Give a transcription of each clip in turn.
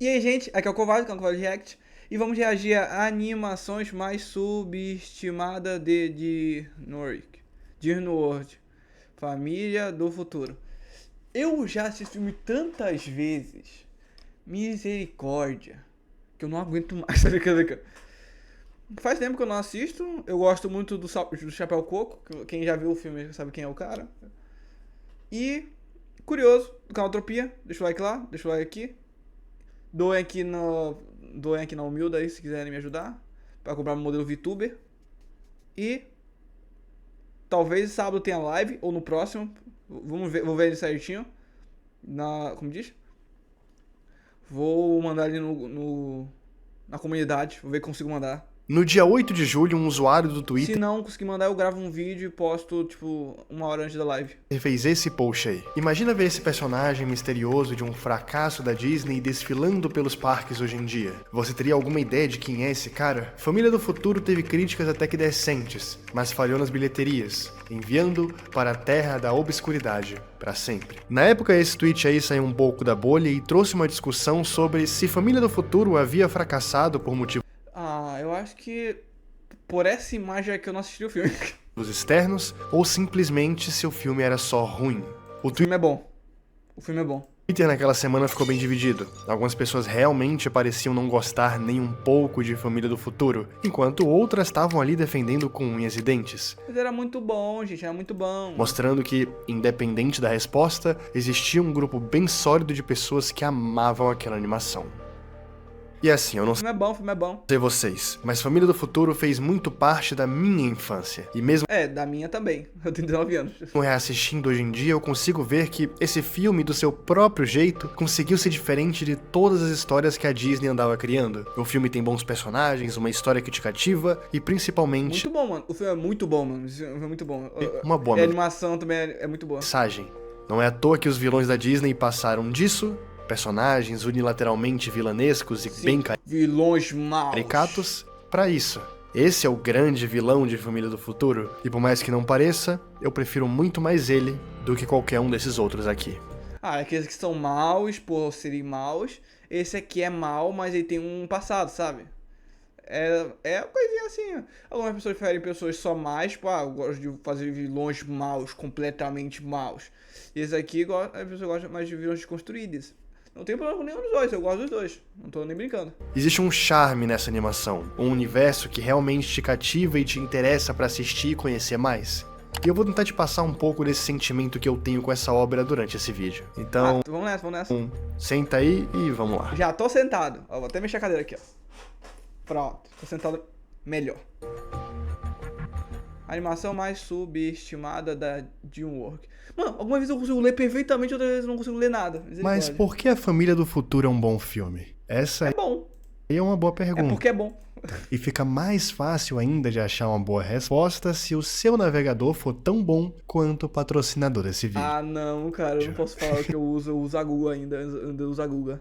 E aí, gente, aqui é o Kovac, que é o Kovac React, e vamos reagir a animações mais subestimadas de Norwick, Disneyworld, Família do Futuro. Eu já assisti esse filme tantas vezes, misericórdia, que eu não aguento mais, tá ligado? Faz tempo que eu não assisto, eu gosto muito do Chapéu Coco, quem já viu o filme sabe quem é o cara. E, curioso, do canal Tropia, deixa o like lá, deixa o like aqui. Doem aqui, doem aqui na Humilda aí, se quiserem me ajudar. Pra comprar um modelo VTuber. E talvez sábado tenha live, ou no próximo. Vamos ver, vou ver ele certinho. Como diz? Vou mandar ele na comunidade. Vou ver se consigo mandar. No dia 8 de julho, um usuário do Se Twitter não conseguir mandar, eu gravo um vídeo e posto, tipo, 1 hora antes da live. fez esse post aí. Imagina ver esse personagem misterioso de um fracasso da Disney desfilando pelos parques hoje em dia. Você teria alguma ideia de quem é esse cara? Família do Futuro teve críticas até que decentes, mas falhou nas bilheterias, enviando para a terra da obscuridade, para sempre. Na época, esse tweet aí saiu um pouco da bolha e trouxe uma discussão sobre se Família do Futuro havia fracassado por motivos Eu acho que por essa imagem é que eu não assisti o filme. externos ou simplesmente se o filme era só ruim. O O filme é bom. O filme é bom. Twitter naquela semana ficou bem dividido. Algumas pessoas realmente pareciam não gostar nem um pouco de Família do Futuro, enquanto outras estavam ali defendendo com unhas e dentes, Mas era muito bom, gente, era muito bom. mostrando que, independente da resposta, existia um grupo bem sólido de pessoas que amavam aquela animação. E assim, eu não O filme é bom, o filme é bom. sei vocês, mas Família do Futuro fez muito parte da minha infância, e mesmo É, da minha também. Eu tenho 19 anos. reassistindo hoje em dia, eu consigo ver que esse filme, do seu próprio jeito, conseguiu ser diferente de todas as histórias que a Disney andava criando. O filme tem bons personagens, uma história que te cativa e, principalmente, Muito bom, mano. O filme é muito bom, mano. O filme é muito bom. uma boa E a animação também é muito boa. mensagem. Não é à toa que os vilões da Disney passaram disso, personagens unilateralmente vilanescos e bem Vilões maus. caricatos, pra isso. Esse é o grande vilão de Família do Futuro, e por mais que não pareça, eu prefiro muito mais ele do que qualquer um desses outros aqui. Aqueles que são maus por serem maus. Esse aqui é mau, mas ele tem um passado, sabe? É uma coisinha assim. Algumas pessoas preferem pessoas só mais, tipo, eu gosto de fazer vilões maus, completamente maus. E esse aqui, a pessoa gosta mais de vilões desconstruídos. Não tem problema com nenhum dos dois, eu gosto dos dois. Não tô nem brincando. Existe um charme nessa animação, um universo que realmente te cativa e te interessa pra assistir e conhecer mais. E eu vou tentar te passar um pouco desse sentimento que eu tenho com essa obra durante esse vídeo. Então, Vamos nessa, vamos nessa. senta aí e vamos lá. Já tô sentado. Ó, vou até mexer a cadeira aqui, ó. Pronto, tô sentado melhor. A animação mais subestimada da DreamWorks. Mano, alguma vez eu consigo ler perfeitamente, outra vez eu não consigo ler nada. Mas por que A Família do Futuro é um bom filme? Essa É bom. aí é uma boa É pergunta. porque é bom. E fica mais fácil ainda de achar uma boa resposta se o seu navegador for tão bom quanto o patrocinador desse vídeo. Não, cara, eu não posso falar que eu uso a Google ainda. Eu uso a Google.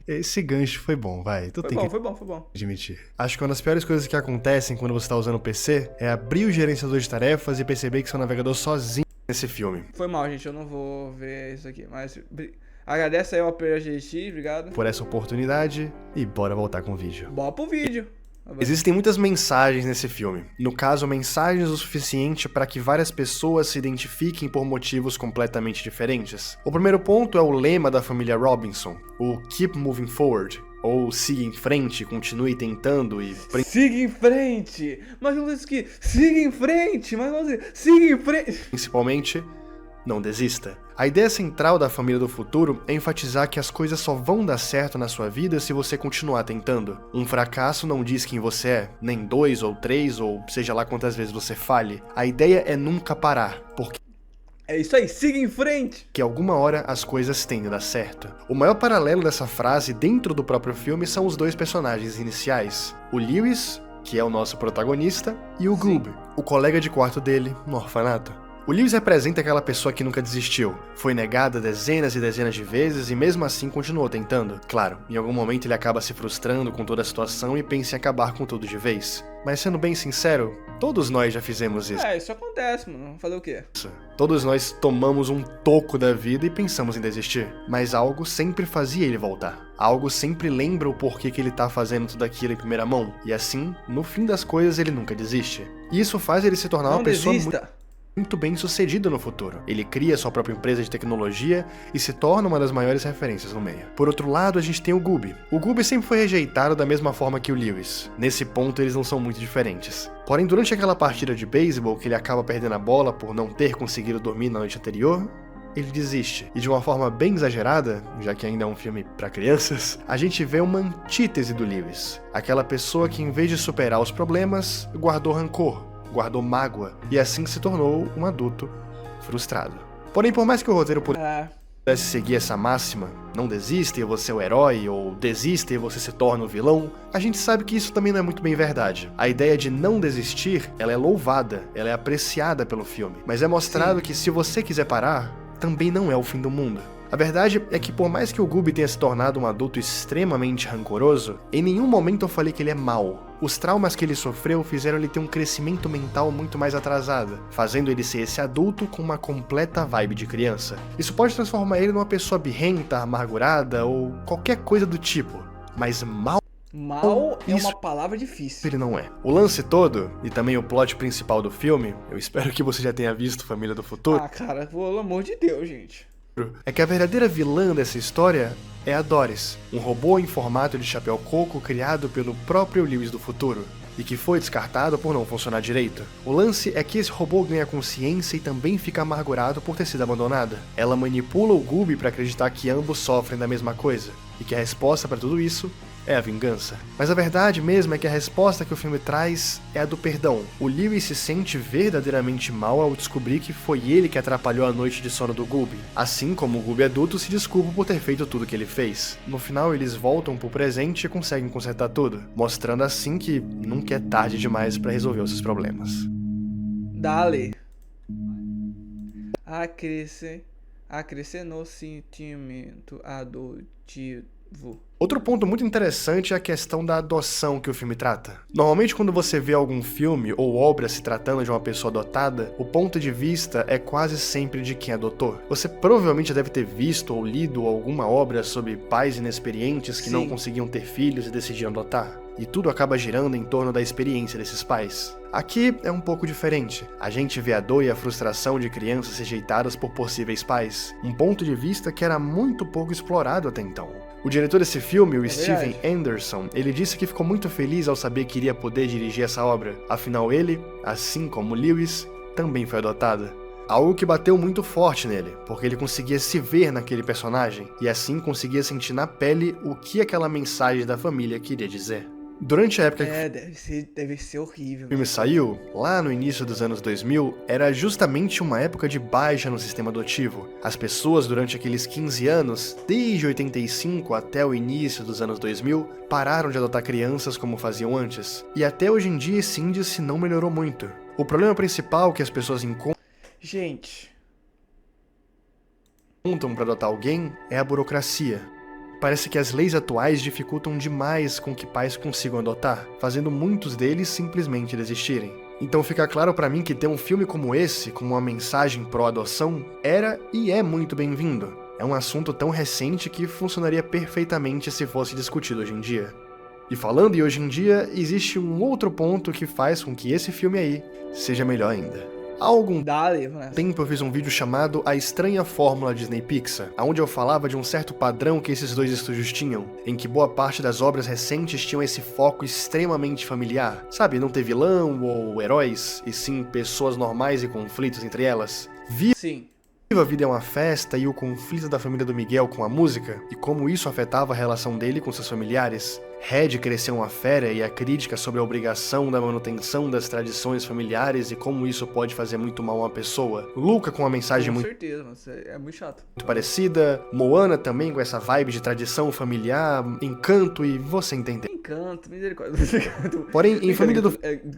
Esse gancho foi bom, vai. Tu tem que Foi bom. admitir. Acho que uma das piores coisas que acontecem quando você está usando o PC é abrir o gerenciador de tarefas e perceber que seu navegador sozinho nesse filme. Foi mal, gente, eu não vou ver isso aqui. Mas agradece aí ao PGX, obrigado. Por essa oportunidade e bora voltar com o vídeo. Bora pro vídeo. Existem muitas mensagens nesse filme. No caso, mensagens o suficiente para que várias pessoas se identifiquem por motivos completamente diferentes. O primeiro ponto é o lema da família Robinson, o Keep Moving Forward, ou siga em frente, continue tentando e... Siga em frente! Mas não diz que siga em frente! Mas não diz siga em frente! principalmente, não desista. A ideia central da Família do Futuro é enfatizar que as coisas só vão dar certo na sua vida se você continuar tentando. Um fracasso não diz quem você é, nem 2 ou 3 ou seja lá quantas vezes você falhe. A ideia é nunca parar, porque É isso aí, siga em frente! alguma hora as coisas têm de dar certo. O maior paralelo dessa frase dentro do próprio filme são os dois personagens iniciais, o Lewis, que é o nosso protagonista, e o Goob, o colega de quarto dele no orfanato. O Lewis representa aquela pessoa que nunca desistiu. Foi negada dezenas e dezenas de vezes e mesmo assim continuou tentando. Claro, em algum momento ele acaba se frustrando com toda a situação e pensa em acabar com tudo de vez. Mas sendo bem sincero, todos nós já fizemos isso. Isso acontece, mano. Fazer o quê? Todos nós tomamos um toco da vida e pensamos em desistir. Mas algo sempre fazia ele voltar. Algo sempre lembra o porquê que ele tá fazendo tudo aquilo em primeira mão. E assim, no fim das coisas, ele nunca desiste. E isso faz ele se tornar uma pessoa muito bem sucedido no futuro. Ele cria sua própria empresa de tecnologia e se torna uma das maiores referências no meio. Por outro lado, a gente tem o Gooby. O Gooby sempre foi rejeitado da mesma forma que o Lewis. Nesse ponto, eles não são muito diferentes. Porém, durante aquela partida de beisebol que ele acaba perdendo a bola por não ter conseguido dormir na noite anterior, ele desiste. E de uma forma bem exagerada, já que ainda é um filme pra crianças, a gente vê uma antítese do Lewis. Aquela pessoa que, em vez de superar os problemas, guardou rancor, guardou mágoa, e assim se tornou um adulto frustrado. Porém, por mais que o roteiro pudesse seguir essa máxima, não desista e você é o herói, ou desista e você se torna o vilão, a gente sabe que isso também não é muito bem verdade. A ideia de não desistir, ela é louvada, ela é apreciada pelo filme, mas é mostrado que se você quiser parar, também não é o fim do mundo. A verdade é que por mais que o Gooby tenha se tornado um adulto extremamente rancoroso, em nenhum momento eu falei que ele é mau. Os traumas que ele sofreu fizeram ele ter um crescimento mental muito mais atrasado, fazendo ele ser esse adulto com uma completa vibe de criança. Isso pode transformar ele numa pessoa birrenta, amargurada ou qualquer coisa do tipo, mas mal é uma palavra difícil. Ele não é. O lance todo, e também o plot principal do filme, eu espero que você já tenha visto Família do Futuro. Cara, pelo amor de Deus, gente. É que a verdadeira vilã dessa história é a Doris, um robô em formato de chapéu coco criado pelo próprio Lewis do futuro, e que foi descartado por não funcionar direito. O lance é que esse robô ganha consciência e também fica amargurado por ter sido abandonada. Ela manipula o Gooby para acreditar que ambos sofrem da mesma coisa, e que a resposta para tudo isso é a vingança. Mas a verdade mesmo é que a resposta que o filme traz é a do perdão. O Lewis se sente verdadeiramente mal ao descobrir que foi ele que atrapalhou a noite de sono do Gooby. Assim como o Gooby adulto se desculpa por ter feito tudo que ele fez. No final eles voltam pro presente e conseguem consertar tudo, mostrando assim que nunca é tarde demais para resolver os seus problemas. Dale. A crescer no sentimento adotivo. Outro ponto muito interessante é a questão da adoção que o filme trata. Normalmente quando você vê algum filme ou obra se tratando de uma pessoa adotada, o ponto de vista é quase sempre de quem adotou. Você provavelmente deve ter visto ou lido alguma obra sobre pais inexperientes que não conseguiam ter filhos e decidiam adotar. E tudo acaba girando em torno da experiência desses pais. Aqui é um pouco diferente. A gente vê a dor e a frustração de crianças rejeitadas por possíveis pais. Um ponto de vista que era muito pouco explorado até então. O diretor desse filme, o Steven Anderson, ele disse que ficou muito feliz ao saber que iria poder dirigir essa obra. Afinal ele, assim como Lewis, também foi adotado. Algo que bateu muito forte nele, porque ele conseguia se ver naquele personagem, e assim conseguia sentir na pele o que aquela mensagem da família queria dizer. Durante a época deve ser horrível. O filme saiu, lá no início dos anos 2000, era justamente uma época de baixa no sistema adotivo. As pessoas durante aqueles 15 anos, desde 85 até o início dos anos 2000, pararam de adotar crianças como faziam antes. E até hoje em dia esse índice não melhorou muito. O problema principal que as pessoas encontram para adotar alguém é a burocracia. Parece que as leis atuais dificultam demais com que pais consigam adotar, fazendo muitos deles simplesmente desistirem. Então fica claro pra mim que ter um filme como esse, com uma mensagem pró-adoção, era e é muito bem-vindo. É um assunto tão recente que funcionaria perfeitamente se fosse discutido hoje em dia. E falando em hoje em dia, existe um outro ponto que faz com que esse filme aí seja melhor ainda. Há algum tempo eu fiz um vídeo chamado A Estranha Fórmula Disney Pixar, onde eu falava de um certo padrão que esses dois estúdios tinham, em que boa parte das obras recentes tinham esse foco extremamente familiar. Sabe, não ter vilão ou heróis, e sim pessoas normais e conflitos entre elas. Sim. A Vida é uma Festa e o conflito da família do Miguel com a música, e como isso afetava a relação dele com seus familiares. Red cresceu uma fera e a crítica sobre a obrigação da manutenção das tradições familiares e como isso pode fazer muito mal a uma pessoa. Luca com uma mensagem com certeza, é muito chato. Muito parecida. Moana também com essa vibe de tradição familiar, Encanto e você entendeu. Encanto, misericórdia. Porém, em Família do...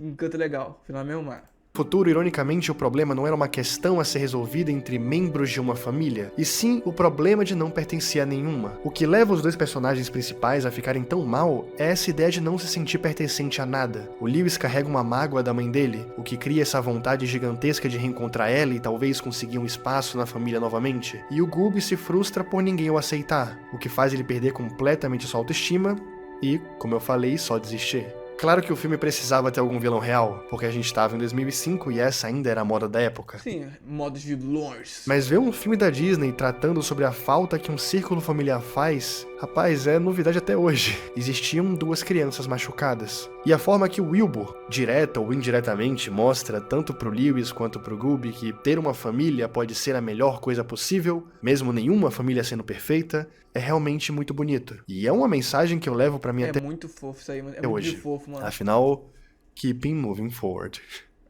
Encanto legal, final é meio mar. No futuro, ironicamente, o problema não era uma questão a ser resolvida entre membros de uma família, e sim o problema de não pertencer a nenhuma. O que leva os dois personagens principais a ficarem tão mal é essa ideia de não se sentir pertencente a nada. O Lewis carrega uma mágoa da mãe dele, o que cria essa vontade gigantesca de reencontrar ela e talvez conseguir um espaço na família novamente. E o Goob se frustra por ninguém o aceitar, o que faz ele perder completamente sua autoestima e, como eu falei, só desistir. Claro que o filme precisava ter algum vilão real, porque a gente estava em 2005 e essa ainda era a moda da época. Sim, modos de vilões. Mas ver um filme da Disney tratando sobre a falta que um círculo familiar faz, rapaz, é novidade até hoje. Existiam duas crianças machucadas. E a forma que o Wilbur, direta ou indiretamente, mostra tanto pro Lewis quanto pro Goob que ter uma família pode ser a melhor coisa possível, mesmo nenhuma família sendo perfeita, é realmente muito bonito. E é uma mensagem que eu levo pra mim até muito fofo isso aí, é muito hoje. fofo, mano. Afinal, keeping moving forward.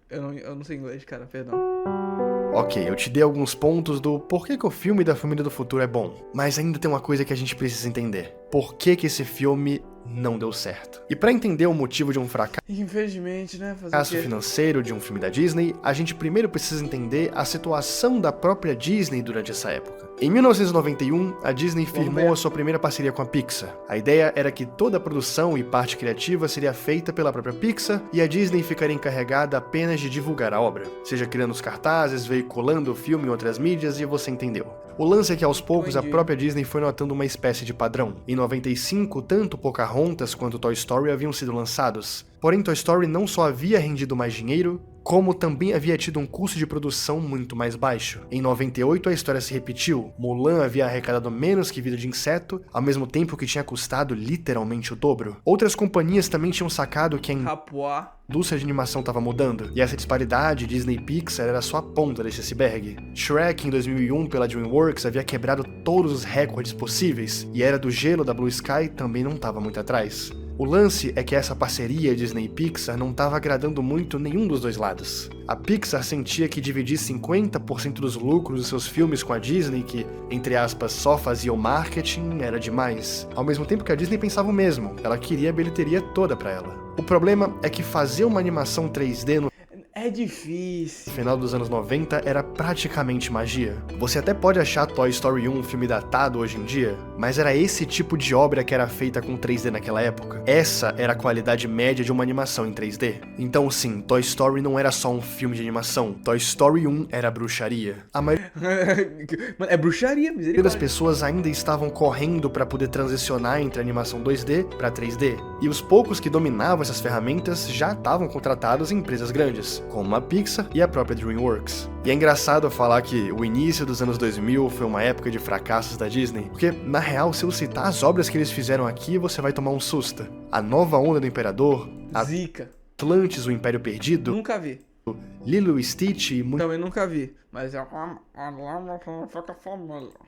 Eu não sei inglês, cara, perdão. Ok, eu te dei alguns pontos do porquê que o filme da Família do Futuro é bom, mas ainda tem uma coisa que a gente precisa entender. Por que que esse filme não deu certo? E pra entender o motivo de um Infelizmente, né? fracasso financeiro de um filme da Disney, a gente primeiro precisa entender a situação da própria Disney durante essa época. Em 1991, a Disney firmou a sua primeira parceria com a Pixar. A ideia era que toda a produção e parte criativa seria feita pela própria Pixar e a Disney ficaria encarregada apenas de divulgar a obra, seja criando os cartazes, veiculando o filme em outras mídias e você entendeu. O lance é que aos poucos a própria Disney foi notando uma espécie de padrão. Em 95, tanto Pocahontas quanto Toy Story haviam sido lançados. Porém, Toy Story não só havia rendido mais dinheiro, como também havia tido um custo de produção muito mais baixo. Em 98, a história se repetiu. Mulan havia arrecadado menos que Vida de Inseto, ao mesmo tempo que tinha custado literalmente o dobro. Outras companhias também tinham sacado que a indústria de animação estava mudando, e essa disparidade Disney e Pixar era só a ponta desse iceberg. Shrek, em 2001, pela DreamWorks, havia quebrado todos os recordes possíveis, e a Era do Gelo da Blue Sky também não estava muito atrás. O lance é que essa parceria Disney e Pixar não estava agradando muito nenhum dos dois lados. A Pixar sentia que dividir 50% dos lucros dos seus filmes com a Disney, que, entre aspas, só fazia o marketing, era demais. Ao mesmo tempo que a Disney pensava o mesmo, ela queria a bilheteria toda pra ela. O problema é que fazer uma animação 3D no é difícil. No final dos anos 90 era praticamente magia. Você até pode achar Toy Story 1 um filme datado hoje em dia, mas era esse tipo de obra que era feita com 3D naquela época. Essa era a qualidade média de uma animação em 3D. Então sim, Toy Story não era só um filme de animação. Toy Story 1 era bruxaria. A maioria é bruxaria, misericórdia. das pessoas ainda estavam correndo para poder transicionar entre animação 2D para 3D. E os poucos que dominavam essas ferramentas já estavam contratados em empresas grandes, como a Pixar e a própria DreamWorks. E é engraçado falar que o início dos anos 2000 foi uma época de fracassos da Disney, porque, na real, se eu citar as obras que eles fizeram aqui, você vai tomar um susto. A Nova Onda do Imperador, Zica. Atlantis, o Império Perdido, Nunca vi. Lilo e Stitch e Também nunca vi, mas é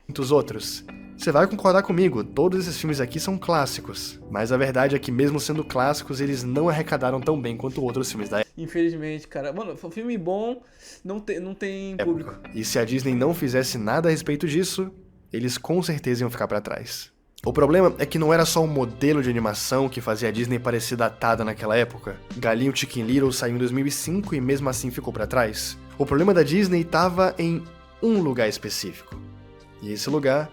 muitos outros. Você vai concordar comigo, todos esses filmes aqui são clássicos, mas a verdade é que mesmo sendo clássicos, eles não arrecadaram tão bem quanto outros filmes da época. Infelizmente, cara. Mano, filme bom não tem público. E se a Disney não fizesse nada a respeito disso, eles com certeza iam ficar pra trás. O problema é que não era só o modelo de animação que fazia a Disney parecer datada naquela época. Galinho Chicken Little saiu em 2005 e mesmo assim ficou pra trás. O problema da Disney estava em um lugar específico. E esse lugar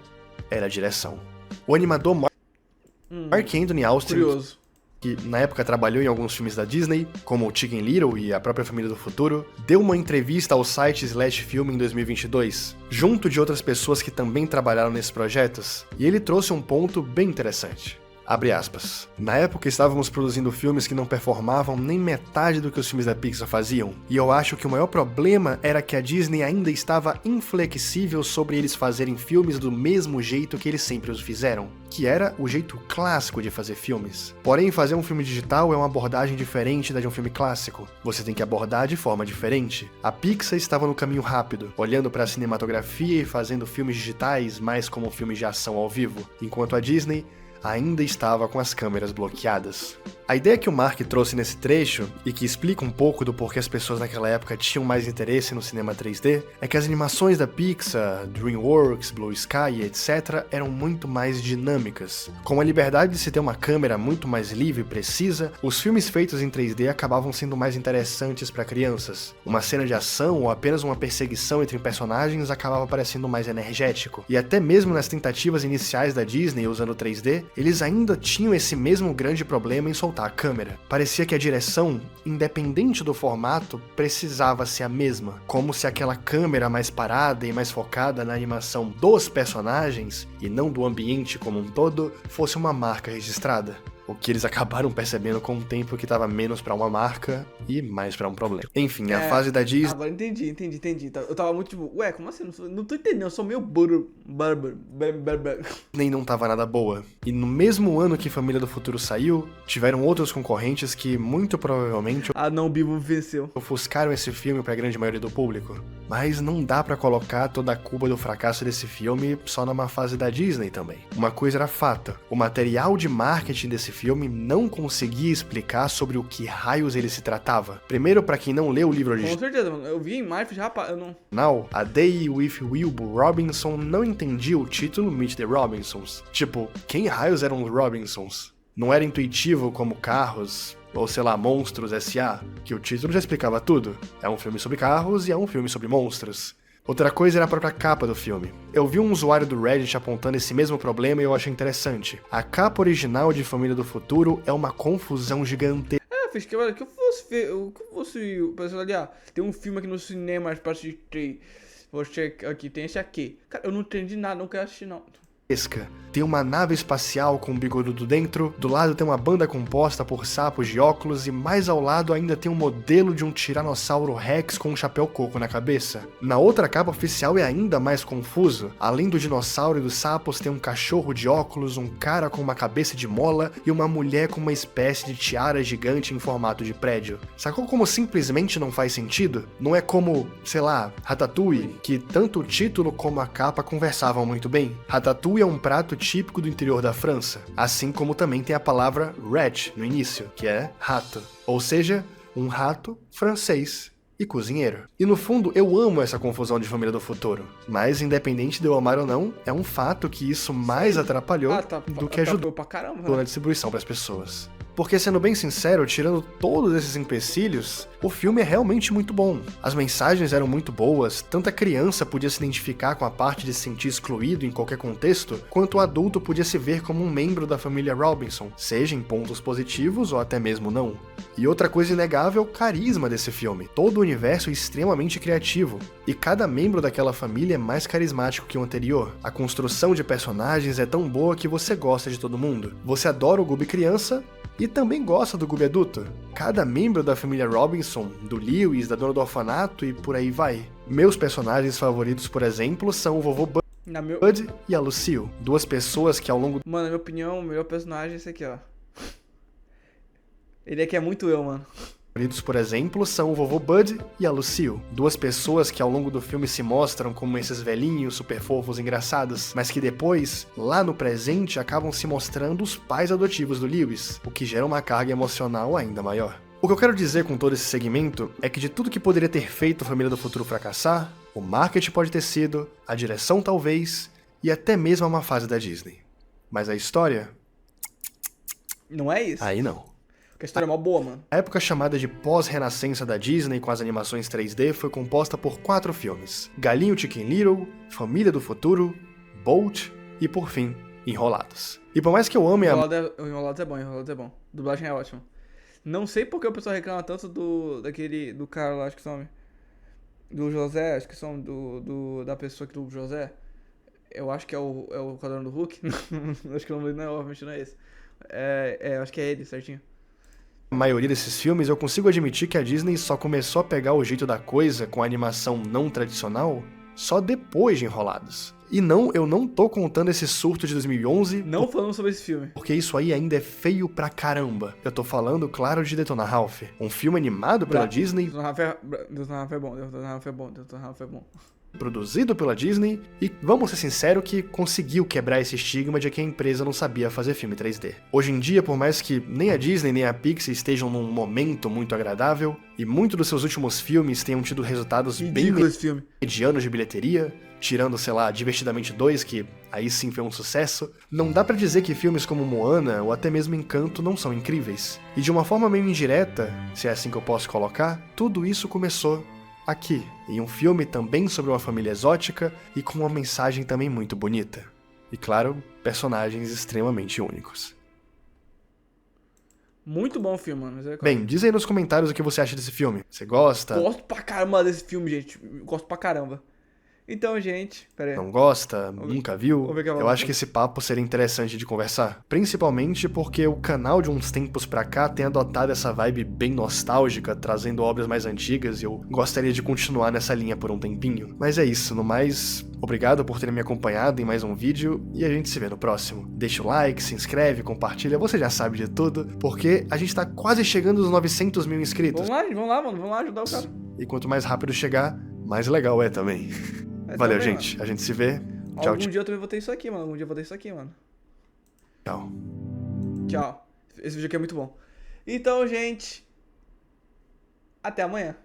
era a direção. O animador Mark Anthony Austin, Curioso. que na época trabalhou em alguns filmes da Disney, como o Chicken Little e a própria Família do Futuro, deu uma entrevista ao site Slash Film em 2022, junto de outras pessoas que também trabalharam nesses projetos, e ele trouxe um ponto bem interessante. Abre aspas. Na época estávamos produzindo filmes que não performavam nem metade do que os filmes da Pixar faziam, e eu acho que o maior problema era que a Disney ainda estava inflexível sobre eles fazerem filmes do mesmo jeito que eles sempre os fizeram, que era o jeito clássico de fazer filmes. Porém, fazer um filme digital é uma abordagem diferente da de um filme clássico. Você tem que abordar de forma diferente. A Pixar estava no caminho rápido, olhando para a cinematografia e fazendo filmes digitais mais como filmes de ação ao vivo, enquanto a Disney ainda estava com as câmeras bloqueadas. A ideia que o Mark trouxe nesse trecho, e que explica um pouco do porquê as pessoas naquela época tinham mais interesse no cinema 3D, é que as animações da Pixar, DreamWorks, Blue Sky, etc. eram muito mais dinâmicas. Com a liberdade de se ter uma câmera muito mais livre e precisa, os filmes feitos em 3D acabavam sendo mais interessantes para crianças. Uma cena de ação ou apenas uma perseguição entre personagens acabava parecendo mais energético. E até mesmo nas tentativas iniciais da Disney usando 3D, eles ainda tinham esse mesmo grande problema em soltar a câmera. Parecia que a direção, independente do formato, precisava ser a mesma, como se aquela câmera mais parada e mais focada na animação dos personagens, e não do ambiente como um todo, fosse uma marca registrada. O que eles acabaram percebendo com o tempo que tava menos pra uma marca e mais pra um problema. Enfim, a fase da Disney... Agora entendi. Eu tava muito tipo, ué, como assim? Não tô entendendo, eu sou meio Nem não tava nada boa. E no mesmo ano que Família do Futuro saiu, tiveram outros concorrentes que muito provavelmente não, o Bibo venceu. ofuscaram esse filme pra grande maioria do público. Mas não dá pra colocar toda a culpa do fracasso desse filme só numa fase da Disney também. Uma coisa era fato, o material de marketing desse filme não conseguia explicar sobre o que raios ele se tratava. Primeiro, pra quem não leu o livro Com original, certeza, mano. Eu vi em Marvel já, eu não... A Day with Wilbur Robinson não entendia o título Meet the Robinsons. Tipo, quem raios eram os Robinsons? Não era intuitivo como Carros, ou sei lá, Monstros S.A., que o título já explicava tudo. É um filme sobre carros e é um filme sobre monstros. Outra coisa era a própria capa do filme. Eu vi um usuário do Reddit apontando esse mesmo problema e eu achei interessante. A capa original de Família do Futuro é uma confusão gigantesca. Fiz que eu fosse ver, o que eu fosse pensando ali, tem um filme aqui no cinema pra assistir. Vou checar aqui, tem esse aqui. Cara, eu não entendi nada, não quero assistir não. Tem uma nave espacial com um bigodudo dentro, do lado tem uma banda composta por sapos de óculos e mais ao lado ainda tem um modelo de um Tiranossauro Rex com um chapéu coco na cabeça. Na outra capa oficial é ainda mais confuso. Além do dinossauro e dos sapos tem um cachorro de óculos, um cara com uma cabeça de mola e uma mulher com uma espécie de tiara gigante em formato de prédio. Sacou como simplesmente não faz sentido? Não é como, sei lá, Ratatouille, que tanto o título como a capa conversavam muito bem. Ratatouille é um prato típico do interior da França, assim como também tem a palavra rat no início, que é rato, ou seja, um rato francês e cozinheiro. E no fundo, eu amo essa confusão de Família do Futuro, mas independente de eu amar ou não, é um fato que isso mais atrapalhou do que ajudou pra caramba, na distribuição para as pessoas. Porque, sendo bem sincero, tirando todos esses empecilhos, o filme é realmente muito bom. As mensagens eram muito boas, tanto a criança podia se identificar com a parte de se sentir excluído em qualquer contexto, quanto o adulto podia se ver como um membro da família Robinson, seja em pontos positivos ou até mesmo não. E outra coisa inegável, o carisma desse filme. Todo o universo é extremamente criativo, e cada membro daquela família é mais carismático que o anterior. A construção de personagens é tão boa que você gosta de todo mundo. Você adora o Gooby criança, e também gosta do Gooby adulto. Cada membro da família Robinson, do Lewis, da dona do orfanato e por aí vai. Meus personagens favoritos, por exemplo, são o vovô Bud e a Lucille, duas pessoas que ao longo... Mano, na minha opinião, o melhor personagem é esse aqui, ó. Ele aqui é muito eu, mano. Favoritos, por exemplo, são o vovô Bud e a Lucille, duas pessoas que ao longo do filme se mostram como esses velhinhos super fofos e engraçados, mas que depois, lá no presente, acabam se mostrando os pais adotivos do Lewis, o que gera uma carga emocional ainda maior. O que eu quero dizer com todo esse segmento é que de tudo que poderia ter feito a Família do Futuro fracassar, o marketing pode ter sido, a direção talvez, e até mesmo uma fase da Disney. Mas a história... Não é isso? Aí não. Porque a história é mó boa, mano. A época chamada de pós-renascença da Disney com as animações 3D foi composta por 4 filmes: Galinho Chicken Little, Família do Futuro, Bolt e, por fim, Enrolados. E por mais que eu ame a... Enrolados é bom. Dublagem é ótima. Não sei porque o pessoal reclama tanto do cara lá, acho que some. Do José, acho que some da pessoa que dubla o José. Eu acho que é o quadrão do Hulk. Acho que o nome não é, obviamente não é esse. Acho que é ele, certinho. A maioria desses filmes, eu consigo admitir que a Disney só começou a pegar o jeito da coisa com a animação não tradicional só depois de Enrolados. E não, eu não tô contando esse surto de 2011... Não falando sobre esse filme. Porque isso aí ainda é feio pra caramba. Eu tô falando, claro, de Detona Ralph. Um filme animado pela Disney... Detona Ralph é bom. produzido pela Disney, e vamos ser sinceros que conseguiu quebrar esse estigma de que a empresa não sabia fazer filme 3D. Hoje em dia, por mais que nem a Disney nem a Pixar estejam num momento muito agradável, e muitos dos seus últimos filmes tenham tido resultados bem medianos de bilheteria, tirando, sei lá, Divertidamente 2, que aí sim foi um sucesso, não dá pra dizer que filmes como Moana ou até mesmo Encanto não são incríveis. E de uma forma meio indireta, se é assim que eu posso colocar, tudo isso começou aqui, em um filme também sobre uma família exótica e com uma mensagem também muito bonita. E claro, personagens extremamente únicos. Muito bom o filme, mano. Bem, diz aí nos comentários o que você acha desse filme. Você gosta? Gosto pra caramba desse filme, gente. Gosto pra caramba. Então, gente, pera aí. Não gosta? Nunca viu? Eu acho que esse esse papo seria interessante de conversar. Principalmente porque o canal de uns tempos pra cá tem adotado essa vibe bem nostálgica, trazendo obras mais antigas, e eu gostaria de continuar nessa linha por um tempinho. Mas é isso, no mais, obrigado por terem me acompanhado em mais um vídeo, e a gente se vê no próximo. Deixa o like, se inscreve, compartilha, você já sabe de tudo, porque a gente tá quase chegando nos 900 mil inscritos. Vamos lá, mano, vamos lá ajudar o cara. E quanto mais rápido chegar, mais legal é também. Valeu, também, gente. mano. A gente se vê. Tchau, Algum dia eu também vou ter isso aqui, mano. Tchau. Tchau. Esse vídeo aqui é muito bom. Então, gente, até amanhã.